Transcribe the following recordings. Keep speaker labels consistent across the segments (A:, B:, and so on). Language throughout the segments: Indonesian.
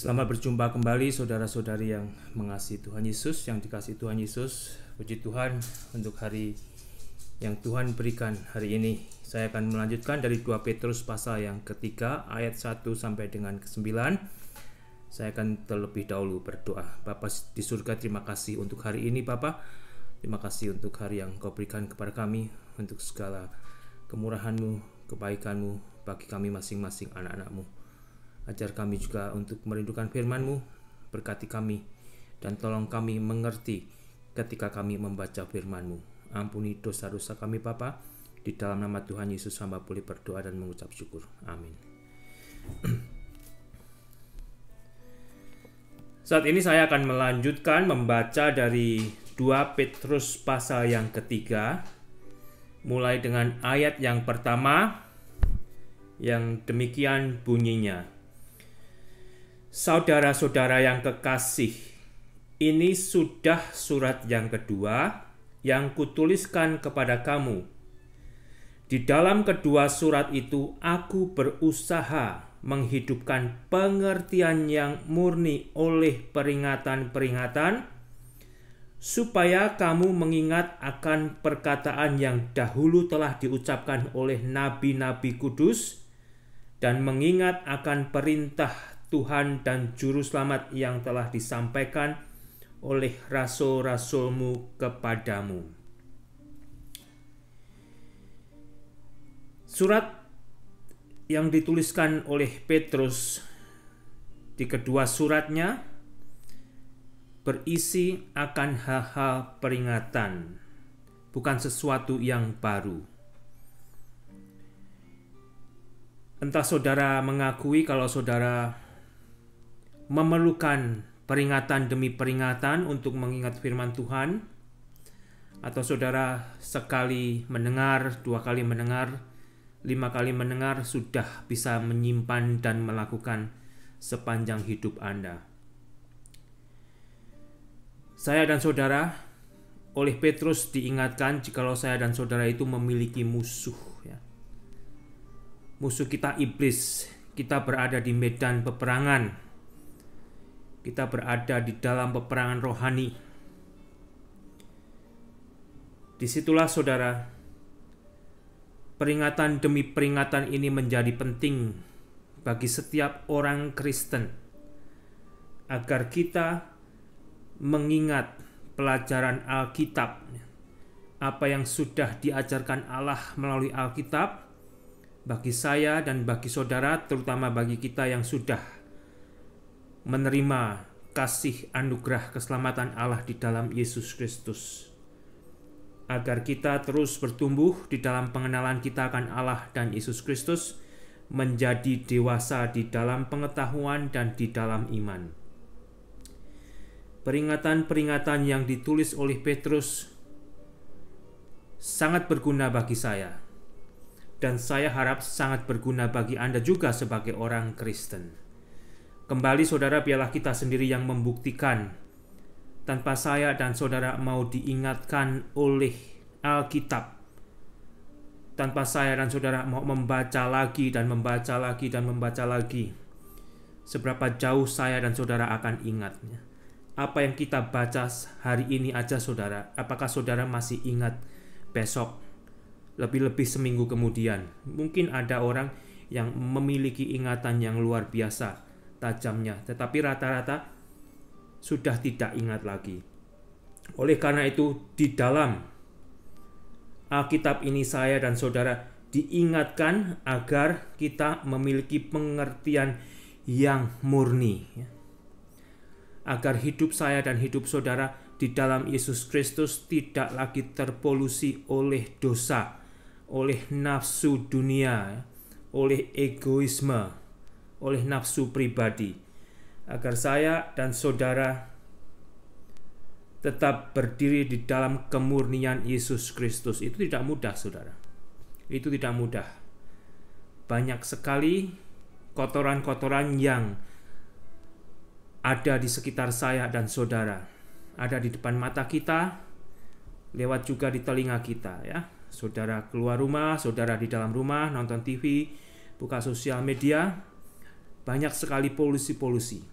A: Selamat berjumpa kembali saudara-saudari yang mengasihi Tuhan Yesus, yang dikasihi Tuhan Yesus. Puji Tuhan untuk hari yang Tuhan berikan hari ini. Saya akan melanjutkan dari 2 Petrus pasal yang ketiga ayat 1 sampai dengan ke-9. Saya akan terlebih dahulu berdoa. Bapa di surga, terima kasih untuk hari ini Bapa. Terima kasih untuk hari yang Kau berikan kepada kami, untuk segala kemurahan-Mu, kebaikan-Mu bagi kami masing-masing anak-anak-Mu. Ajar kami juga untuk merindukan firman-Mu, berkati kami, dan tolong kami mengerti ketika kami membaca firman-Mu. Ampuni dosa-dosa kami Bapa, di dalam nama Tuhan Yesus hamba boleh berdoa dan mengucap syukur. Amin. Saat ini saya akan melanjutkan membaca dari 2 Petrus pasal yang ketiga, mulai dengan ayat yang pertama, yang demikian bunyinya. Saudara-saudara yang kekasih, ini sudah surat yang kedua yang kutuliskan kepada kamu. Di dalam kedua surat itu aku berusaha menghidupkan pengertian yang murni oleh peringatan-peringatan, supaya kamu mengingat akan perkataan yang dahulu telah diucapkan oleh nabi-nabi kudus, dan mengingat akan perintah Tuhan dan Juru Selamat yang telah disampaikan oleh rasul-rasul-Mu kepadamu. Surat yang dituliskan oleh Petrus di kedua suratnya berisi akan hal-hal peringatan, bukan sesuatu yang baru. Entah saudara mengakui kalau saudara memerlukan peringatan demi peringatan untuk mengingat firman Tuhan, atau saudara sekali mendengar, 2 kali mendengar, 5 kali mendengar sudah bisa menyimpan dan melakukan sepanjang hidup Anda. Saya dan saudara oleh Petrus diingatkan jikalau saya dan saudara itu memiliki musuh, ya. Musuh kita iblis. Kita berada di medan peperangan. Kita berada di dalam peperangan rohani. Disitulah saudara, peringatan demi peringatan ini menjadi penting bagi setiap orang Kristen, agar kita mengingat pelajaran Alkitab, apa yang sudah diajarkan Allah melalui Alkitab, bagi saya dan bagi saudara, terutama bagi kita yang sudah menerima kasih anugerah keselamatan Allah di dalam Yesus Kristus, agar kita terus bertumbuh di dalam pengenalan kita akan Allah dan Yesus Kristus, menjadi dewasa di dalam pengetahuan dan di dalam iman. Peringatan-peringatan yang ditulis oleh Petrus sangat berguna bagi saya, dan saya harap sangat berguna bagi Anda juga sebagai orang Kristen. Kembali saudara, biarlah kita sendiri yang membuktikan, tanpa saya dan saudara mau diingatkan oleh Alkitab, tanpa saya dan saudara mau membaca lagi dan membaca lagi dan membaca lagi, seberapa jauh saya dan saudara akan ingatnya. Apa yang kita baca hari ini aja saudara, apakah saudara masih ingat besok, lebih-lebih seminggu kemudian? Mungkin ada orang yang memiliki ingatan yang luar biasa tajamnya, tetapi rata-rata sudah tidak ingat lagi. Oleh karena itu, di dalam Alkitab ini saya dan saudara diingatkan agar kita memiliki pengertian yang murni, agar hidup saya dan hidup saudara di dalam Yesus Kristus tidak lagi terpolusi oleh dosa, oleh nafsu dunia, oleh egoisme, oleh nafsu pribadi, agar saya dan saudara tetap berdiri di dalam kemurnian Yesus Kristus. Itu tidak mudah saudara, itu tidak mudah. Banyak sekali kotoran-kotoran yang ada di sekitar saya dan saudara, ada di depan mata kita, lewat juga di telinga kita, ya. Saudara keluar rumah, saudara di dalam rumah, nonton TV, buka sosial media, banyak sekali polusi-polusi.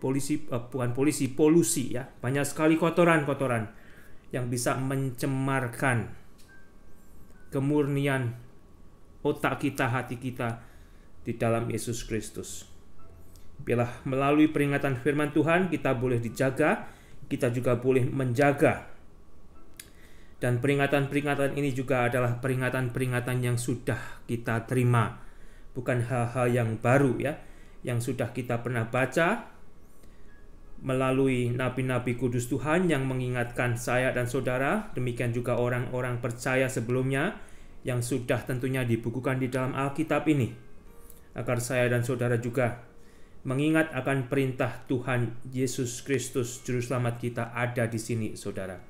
A: polusi ya. Banyak sekali kotoran-kotoran yang bisa mencemarkan kemurnian otak kita, hati kita di dalam Yesus Kristus. Biarlah melalui peringatan firman Tuhan kita boleh dijaga, kita juga boleh menjaga. Dan peringatan-peringatan ini juga adalah peringatan-peringatan yang sudah kita terima, bukan hal-hal yang baru ya, yang sudah kita pernah baca melalui nabi-nabi kudus Tuhan yang mengingatkan saya dan saudara, demikian juga orang-orang percaya sebelumnya yang sudah tentunya dibukukan di dalam Alkitab ini, agar saya dan saudara juga mengingat akan perintah Tuhan Yesus Kristus Juru Selamat kita ada di sini, saudara.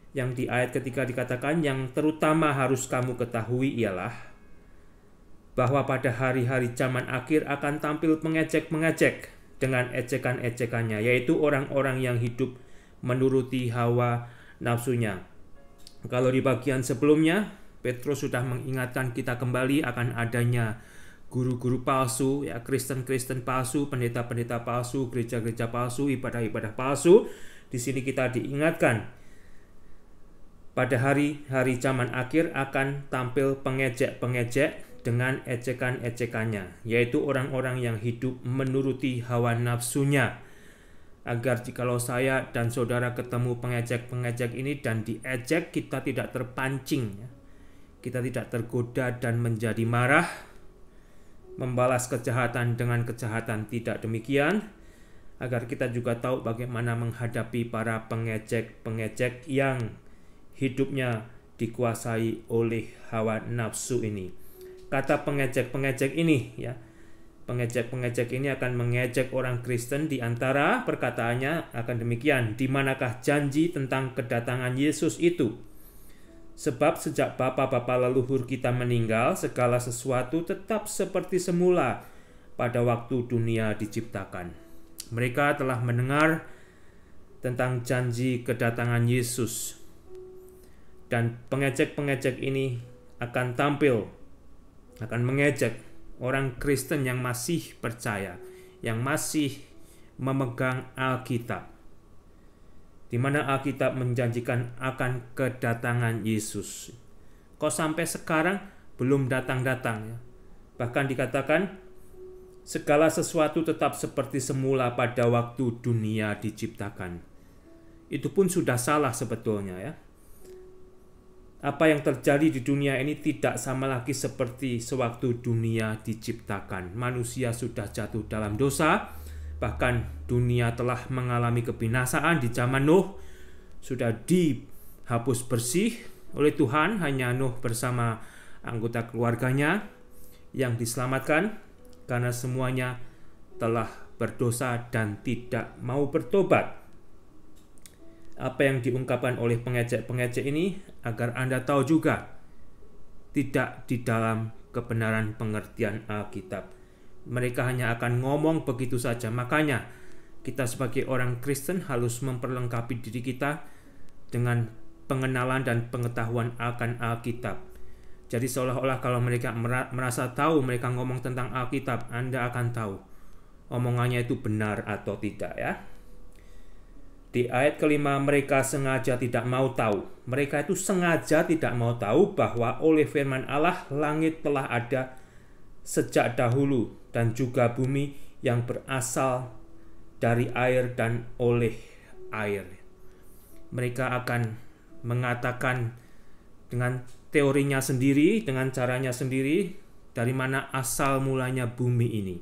A: Yang di ayat ketiga dikatakan, yang terutama harus kamu ketahui ialah bahwa pada hari-hari zaman akhir akan tampil pengecek-pengecek dengan ejekan-ejekannya, yaitu orang-orang yang hidup menuruti hawa nafsunya. Kalau di bagian sebelumnya, Petrus sudah mengingatkan kita kembali akan adanya guru-guru palsu, ya, Kristen-Kristen palsu, pendeta-pendeta palsu, gereja-gereja palsu, ibadah-ibadah palsu. Di sini kita diingatkan pada hari-hari zaman akhir akan tampil pengejek-pengejek dengan ejekan-ejekannya, yaitu orang-orang yang hidup menuruti hawa nafsunya. Agar jikalau saya dan saudara ketemu pengejek-pengejek ini dan diejek, kita tidak terpancing, kita tidak tergoda dan menjadi marah, membalas kejahatan dengan kejahatan. Tidak demikian, agar kita juga tahu bagaimana menghadapi para pengejek-pengejek yang hidupnya dikuasai oleh hawa nafsu ini. Kata pengejek-pengejek ini ya, pengejek-pengejek ini akan mengejek orang Kristen. Di antara perkataannya akan demikian, di manakah janji tentang kedatangan Yesus itu? Sebab sejak bapa-bapa leluhur kita meninggal, segala sesuatu tetap seperti semula pada waktu dunia diciptakan. Mereka telah mendengar tentang janji kedatangan Yesus. Dan pengejek-pengejek ini akan tampil, akan mengejek orang Kristen yang masih percaya, yang masih memegang Alkitab, di mana Alkitab menjanjikan akan kedatangan Yesus. Kok sampai sekarang belum datang-datang ya? Bahkan dikatakan segala sesuatu tetap seperti semula pada waktu dunia diciptakan. Itu pun sudah salah sebetulnya ya. Apa yang terjadi di dunia ini tidak sama lagi seperti sewaktu dunia diciptakan. Manusia sudah jatuh dalam dosa, bahkan dunia telah mengalami kebinasaan di zaman Nuh, sudah dihapus bersih oleh Tuhan. Hanya Nuh bersama anggota keluarganya yang diselamatkan, karena semuanya telah berdosa dan tidak mau bertobat. Apa yang diungkapkan oleh pengejek-pengejek ini agar Anda tahu juga tidak di dalam kebenaran pengertian Alkitab. Mereka hanya akan ngomong begitu saja. Makanya kita sebagai orang Kristen harus memperlengkapi diri kita dengan pengenalan dan pengetahuan akan Alkitab. Jadi seolah-olah kalau mereka merasa tahu, mereka ngomong tentang Alkitab, Anda akan tahu omongannya itu benar atau tidak ya. Di ayat kelima, mereka sengaja tidak mau tahu. Mereka itu sengaja tidak mau tahu bahwa oleh firman Allah langit telah ada sejak dahulu, dan juga bumi yang berasal dari air dan oleh air. Mereka akan mengatakan dengan teorinya sendiri, dengan caranya sendiri, dari mana asal mulanya bumi ini.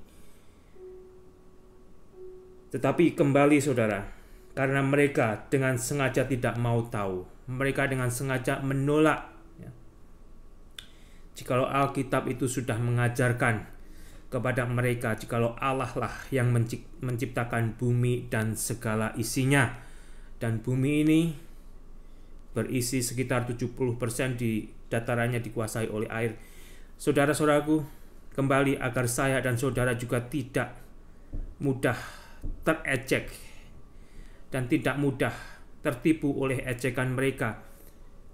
A: Tetapi kembali saudara, karena mereka dengan sengaja tidak mau tahu, mereka dengan sengaja menolak. Jikalau Alkitab itu sudah mengajarkan kepada mereka, jikalau Allah lah yang menciptakan bumi dan segala isinya, dan bumi ini berisi sekitar 70% di datarannya dikuasai oleh air. Saudara-saudaraku, kembali agar saya dan saudara juga tidak mudah terecek dan tidak mudah tertipu oleh ejekan mereka,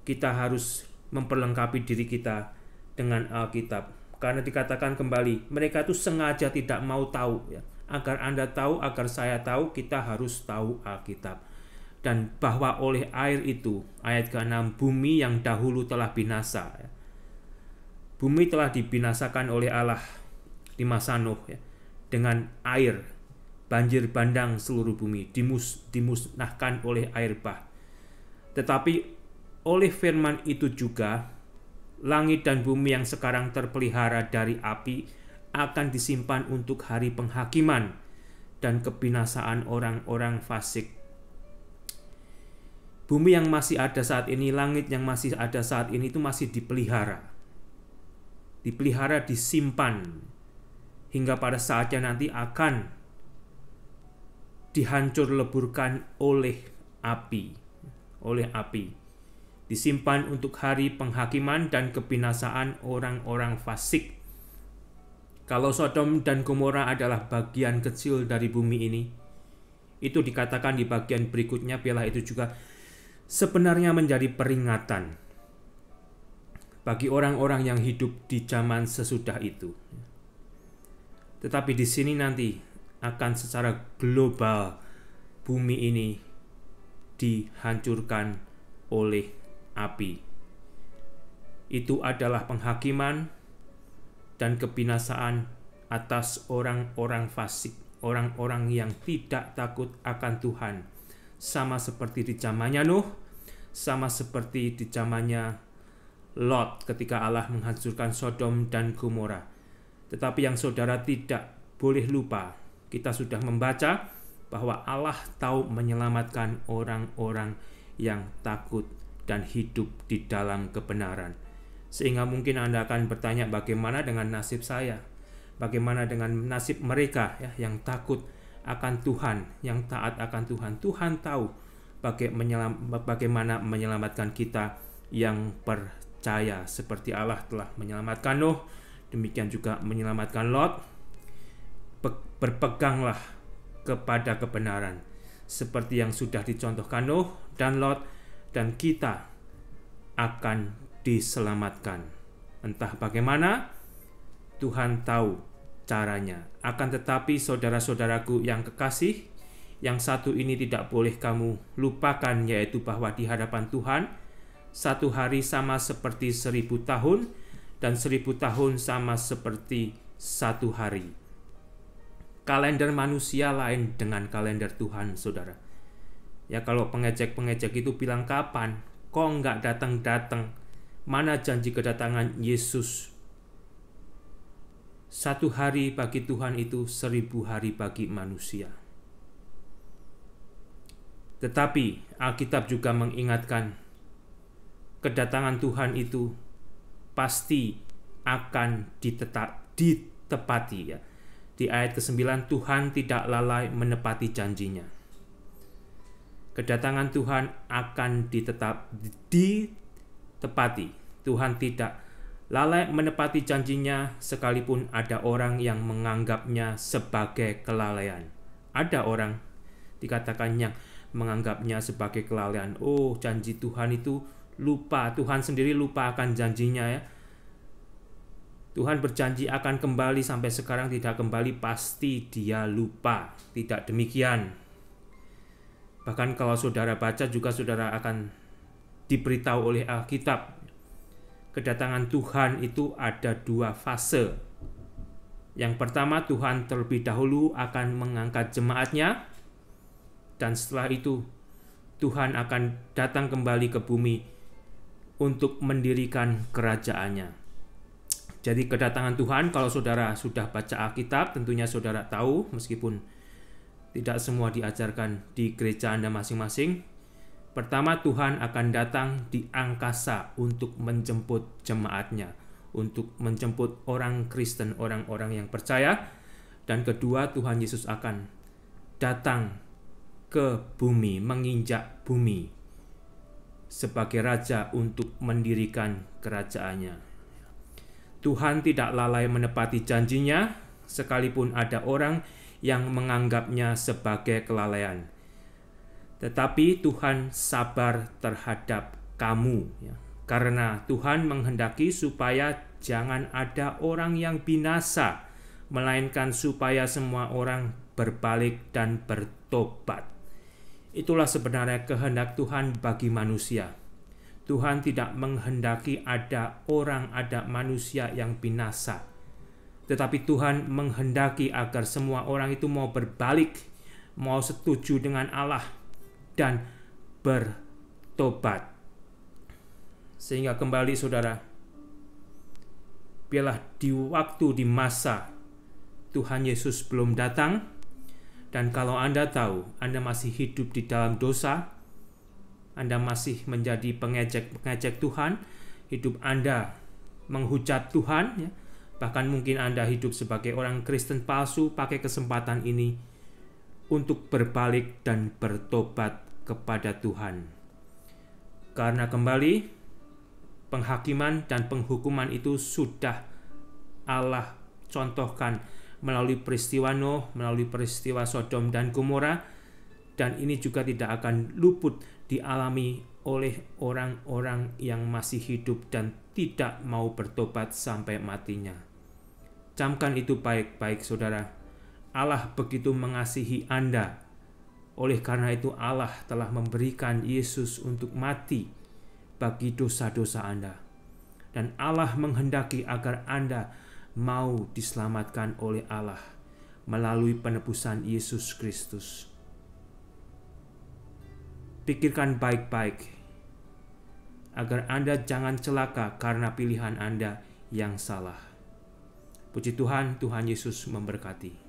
A: kita harus memperlengkapi diri kita dengan Alkitab. Karena dikatakan kembali, mereka itu sengaja tidak mau tahu ya. agar Anda tahu, agar saya tahu, kita harus tahu Alkitab. Dan bahwa oleh air itu, ayat ke-6, bumi yang dahulu telah binasa. Bumi telah dibinasakan oleh Allah di masa Nuh, dengan air, banjir bandang seluruh bumi, dimusnahkan oleh air bah. Tetapi oleh firman itu juga, langit dan bumi yang sekarang terpelihara dari api akan disimpan untuk hari penghakiman dan kebinasaan orang-orang fasik. Bumi yang masih ada saat ini, langit yang masih ada saat ini itu masih dipelihara. Dipelihara, disimpan, hingga pada saatnya nanti akan dihancur leburkan oleh api. Disimpan untuk hari penghakiman dan kebinasaan orang-orang fasik. Kalau Sodom dan Gomora adalah bagian kecil dari bumi ini, itu dikatakan di bagian berikutnya, biarlah itu juga sebenarnya menjadi peringatan bagi orang-orang yang hidup di zaman sesudah itu. Tetapi di sini nanti akan secara global bumi ini dihancurkan oleh api. Itu adalah penghakiman dan kebinasaan atas orang-orang fasik, orang-orang yang tidak takut akan Tuhan. Sama seperti di zamannya Nuh, sama seperti di zamannya Lot ketika Allah menghancurkan Sodom dan Gomora. Tetapi yang saudara tidak boleh lupa, kita sudah membaca bahwa Allah tahu menyelamatkan orang-orang yang takut dan hidup di dalam kebenaran. Sehingga mungkin Anda akan bertanya, bagaimana dengan nasib saya? Bagaimana dengan nasib mereka yang takut akan Tuhan, yang taat akan Tuhan? Tuhan tahu bagaimana menyelamatkan kita yang percaya. Seperti Allah telah menyelamatkan Nuh, demikian juga menyelamatkan Lot. Berpeganglah kepada kebenaran, seperti yang sudah dicontohkan Nuh dan Lot, dan kita akan diselamatkan. Entah bagaimana, Tuhan tahu caranya. Akan tetapi saudara-saudaraku yang kekasih, yang satu ini tidak boleh kamu lupakan, yaitu bahwa di hadapan Tuhan, satu hari sama seperti 1000 tahun, dan 1000 tahun sama seperti satu hari. Kalender manusia lain dengan kalender Tuhan, saudara. Ya, kalau pengejek-pengejek itu bilang, kapan? Kok nggak datang-datang? Mana janji kedatangan Yesus? 1 hari bagi Tuhan itu 1000 hari bagi manusia. Tetapi Alkitab juga mengingatkan, kedatangan Tuhan itu pasti akan ditepati, ya. Di ayat ke-9, Tuhan tidak lalai menepati janjinya. Kedatangan Tuhan akan ditepati. Tuhan tidak lalai menepati janjinya, sekalipun ada orang yang menganggapnya sebagai kelalaian. Ada orang dikatakan yang menganggapnya sebagai kelalaian. Oh, janji Tuhan itu lupa. Tuhan sendiri lupa akan janjinya, ya. Tuhan berjanji akan kembali, sampai sekarang tidak kembali, pasti dia lupa. Tidak demikian. Bahkan kalau saudara baca juga, saudara akan diberitahu oleh Alkitab, kedatangan Tuhan itu ada 2 fase. Yang pertama, Tuhan terlebih dahulu akan mengangkat jemaatnya, dan setelah itu Tuhan akan datang kembali ke bumi untuk mendirikan kerajaannya. Jadi kedatangan Tuhan, kalau saudara sudah baca Alkitab, tentunya saudara tahu, meskipun tidak semua diajarkan di gereja Anda masing-masing. Pertama, Tuhan akan datang di angkasa untuk menjemput jemaatnya, untuk menjemput orang Kristen, orang-orang yang percaya. Dan kedua, Tuhan Yesus akan datang ke bumi, menginjak bumi sebagai raja untuk mendirikan kerajaannya. Tuhan tidak lalai menepati janjinya, sekalipun ada orang yang menganggapnya sebagai kelalaian. Tetapi Tuhan sabar terhadap kamu, ya. Karena Tuhan menghendaki supaya jangan ada orang yang binasa, melainkan supaya semua orang berbalik dan bertobat. Itulah sebenarnya kehendak Tuhan bagi manusia. Tuhan tidak menghendaki ada manusia yang binasa. Tetapi Tuhan menghendaki agar semua orang itu mau berbalik, mau setuju dengan Allah, dan bertobat. Sehingga kembali saudara, biarlah di masa Tuhan Yesus belum datang, dan kalau Anda tahu Anda masih hidup di dalam dosa, Anda masih menjadi pengejek Tuhan, hidup Anda menghujat Tuhan, ya, bahkan mungkin Anda hidup sebagai orang Kristen palsu, pakai kesempatan ini untuk berbalik dan bertobat kepada Tuhan. Karena kembali, penghakiman dan penghukuman itu sudah Allah contohkan melalui peristiwa Nuh, melalui peristiwa Sodom dan Gomora, dan ini juga tidak akan luput dialami oleh orang-orang yang masih hidup dan tidak mau bertobat sampai matinya. Camkan itu baik-baik saudara. Allah begitu mengasihi Anda. Oleh karena itu Allah telah memberikan Yesus untuk mati bagi dosa-dosa Anda. Dan Allah menghendaki agar Anda mau diselamatkan oleh Allah melalui penebusan Yesus Kristus. Pikirkan baik-baik agar Anda jangan celaka karena pilihan Anda yang salah. Puji Tuhan, Tuhan Yesus memberkati.